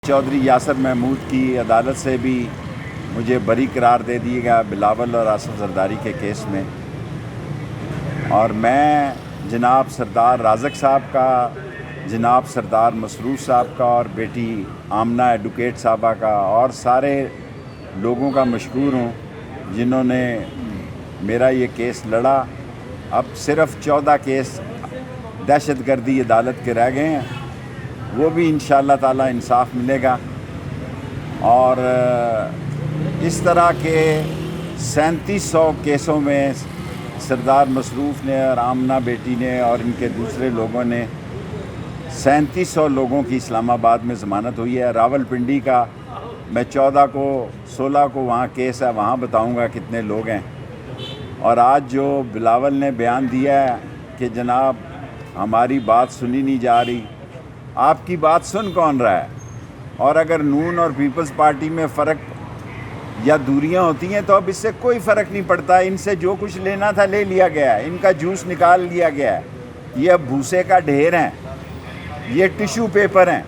चौधरी यासर महमूद की अदालत से भी मुझे बरी करार दे दिया गया बिलावल और आसिफ जरदारी के केस में। और मैं जनाब सरदार राज़क साहब का, जनाब सरदार मसरूफ़ साहब का और बेटी आमना एडवोकेट साहबा का और सारे लोगों का मशकूर हूँ जिन्होंने मेरा ये केस लड़ा। अब सिर्फ़ 14 केस दहशतगर्दी अदालत के रह गए हैं, वो भी इंशाअल्लाह ताला इंसाफ मिलेगा। और इस तरह के 3700 केसों में सरदार मसरूफ़ ने और आमना बेटी ने और इनके दूसरे लोगों ने 3700 लोगों की इस्लामाबाद में ज़मानत हुई है। रावलपिंडी का मैं 14 को 16 को वहाँ केस है, वहाँ बताऊँगा कितने लोग हैं। और आज जो बिलावल ने बयान दिया है कि जनाब हमारी बात सुनी नहीं जा रही, आपकी बात सुन कौन रहा है? और अगर नून और पीपल्स पार्टी में फ़र्क या दूरियां होती हैं तो अब इससे कोई फ़र्क नहीं पड़ता। इनसे जो कुछ लेना था ले लिया गया है, इनका जूस निकाल लिया गया है। ये अब भूसे का ढेर हैं, ये टिश्यू पेपर हैं,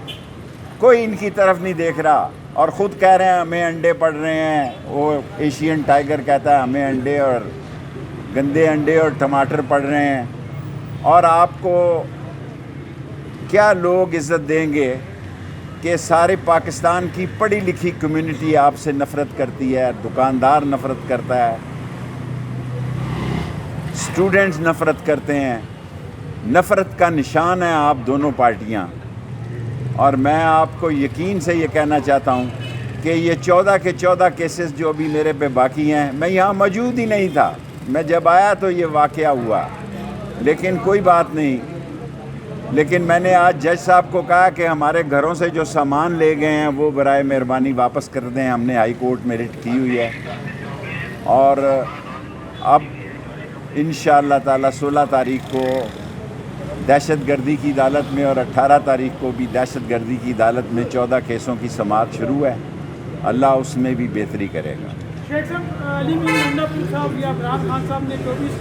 कोई इनकी तरफ नहीं देख रहा। और ख़ुद कह रहे हैं हमें अंडे पड़ रहे हैं। वो एशियन टाइगर कहता है हमें अंडे और गंदे अंडे और टमाटर पड़ रहे हैं। और आपको क्या लोग इज़्ज़त देंगे कि सारे पाकिस्तान की पढ़ी लिखी कम्युनिटी आपसे नफ़रत करती है, दुकानदार नफ़रत करता है, स्टूडेंट्स नफ़रत करते हैं। नफ़रत का निशान है आप दोनों पार्टियां। और मैं आपको यकीन से ये कहना चाहता हूँ कि ये 14 के 14 केसेस जो अभी मेरे पे बाकी हैं, मैं यहाँ मौजूद ही नहीं था। मैं जब आया तो ये वाक़या हुआ, लेकिन कोई बात नहीं। लेकिन मैंने आज जज साहब को कहा कि हमारे घरों से जो सामान ले गए हैं वो बराए मेहरबानी वापस कर दें। हमने हाई कोर्ट में रिट की हुई है। और अब इंशाअल्लाह ताला 16 तारीख को दहशतगर्दी की अदालत में और 18 तारीख को भी दहशतगर्दी की अदालत में 14 केसों की समाअत शुरू है। अल्लाह उसमें भी बेहतरी करेगा। शेख साहब, अली मीर मंडापुर साहब या इमरान खान साहब ने 24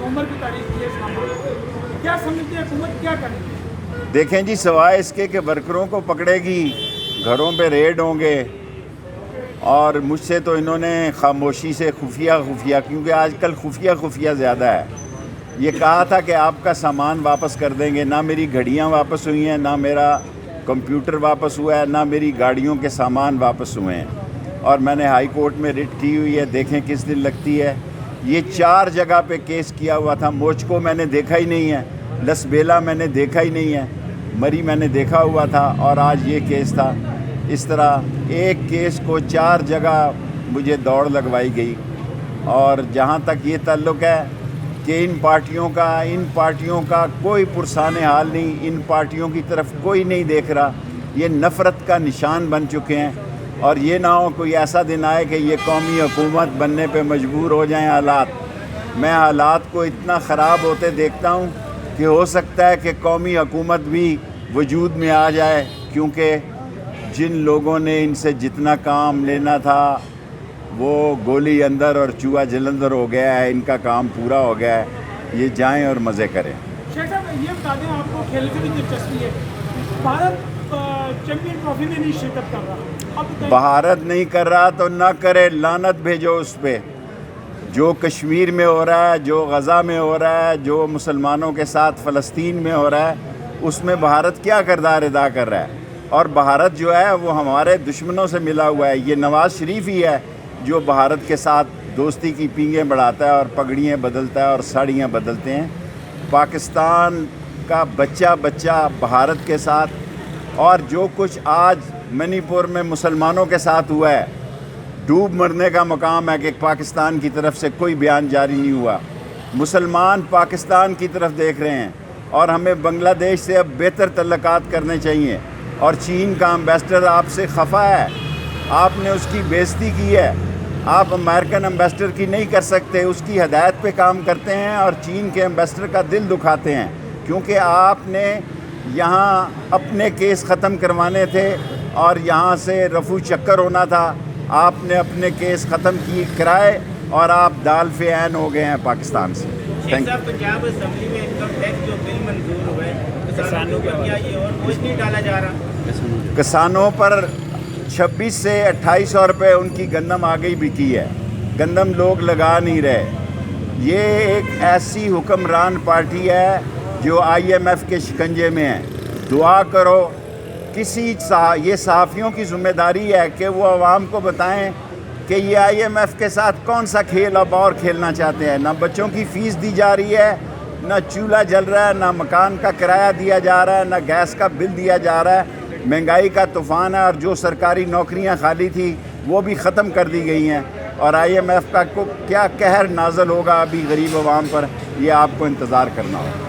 नवंबर की तारीख दी है, क्या समझते हैं हुकूमत क्या करेगी? देखें जी, सवाए इसके कि वर्करों को पकड़ेगी, घरों पे रेड होंगे। और मुझसे तो इन्होंने खामोशी से खुफिया क्योंकि आजकल खुफिया ज़्यादा है, ये कहा था कि आपका सामान वापस कर देंगे। ना मेरी घड़ियाँ वापस हुई हैं, ना मेरा कंप्यूटर वापस हुआ है, ना मेरी गाड़ियों के सामान वापस हुए हैं। और मैंने हाई कोर्ट में रिट की हुई है, देखें किस दिन लगती है। ये 4 जगह पे केस किया हुआ था। मोचको मैंने देखा ही नहीं है, लसबेला मैंने देखा ही नहीं है, मरी मैंने देखा हुआ था, और आज ये केस था। इस तरह एक केस को 4 जगह मुझे दौड़ लगवाई गई। और जहाँ तक ये ताल्लुक़ है कि इन पार्टियों का कोई पुरसान हाल नहीं, इन पार्टियों की तरफ कोई नहीं देख रहा। ये नफ़रत का निशान बन चुके हैं। और ये ना हो कोई ऐसा दिन आए कि ये कौमी हुकूमत बनने पे मजबूर हो जाएं हालात। मैं हालात को इतना ख़राब होते देखता हूँ कि हो सकता है कि कौमी हुकूमत भी वजूद में आ जाए, क्योंकि जिन लोगों ने इनसे जितना काम लेना था वो गोली अंदर और चूहा जलंधर हो गया है। इनका काम पूरा हो गया है, ये जाएं और मज़े करें। शेख साहब, ये बता दें, आपको खेल की भी दिलचस्पी है, भारत चैंपियन ट्रॉफी में नहीं शिरकत कर रहा। भारत नहीं कर रहा तो ना करे, लानत भेजो उस पर। जो कश्मीर में हो रहा है, जो गज़ा में हो रहा है, जो मुसलमानों के साथ फ़लस्तीन में हो रहा है, उसमें भारत क्या किरदार अदा कर रहा है? और भारत जो है वो हमारे दुश्मनों से मिला हुआ है। ये नवाज़ शरीफ ही है जो भारत के साथ दोस्ती की पींगें बढ़ाता है और पगड़ियाँ बदलता है और साड़ियाँ बदलते हैं। पाकिस्तान का बच्चा भारत के साथ, और जो कुछ आज मणिपुर में मुसलमानों के साथ हुआ है, डूब मरने का मकाम है कि पाकिस्तान की तरफ से कोई बयान जारी नहीं हुआ। मुसलमान पाकिस्तान की तरफ देख रहे हैं और हमें बांग्लादेश से अब बेहतर तल्लुकात करने चाहिए। और चीन का एम्बेसडर आपसे खफा है, आपने उसकी बेइज्जती की है। आप अमेरिकन एम्बेसडर की नहीं कर सकते, उसकी हदायत पे काम करते हैं और चीन के एम्बेसडर का दिल दुखाते हैं, क्योंकि आपने यहाँ अपने केस ख़त्म करवाने थे और यहाँ से रफू चक्कर होना था। आपने अपने केस ख़त्म कराए और आप दाल पे ऐन हो गए हैं पाकिस्तान से। Thank you. पंजाब असेंबली में इनकम टैक्स जो बिल मंजूर हुए किसानों पर, क्या ये और बोझ नहीं डाला जा रहा? کسانوں پر 26 سے 2800 روپے ان کی گندم آ گئی بکی ہے، گندم لوگ لگا نہیں رہے۔ یہ ایک ایسی حکمران پارٹی ہے جو IMF کے شکنجے میں ہے۔ دعا کرو یہ صحافیوں کی ذمہ داری ہے کہ وہ عوام کو بتائیں کہ یہ IMF کے ساتھ کون سا کھیل اب اور کھیلنا چاہتے ہیں۔ نہ بچوں کی فیس دی جا رہی ہے، نہ چولہا جل رہا ہے، نہ مکان کا کرایہ دیا جا رہا ہے، نہ گیس کا بل دیا جا رہا ہے۔ مہنگائی کا طوفان ہے، اور جو سرکاری نوکریاں خالی تھی وہ بھی ختم کر دی گئی ہیں، اور IMF کا کیا قہر نازل ہوگا ابھی غریب عوام پر، یہ آپ کو انتظار کرنا ہوگا۔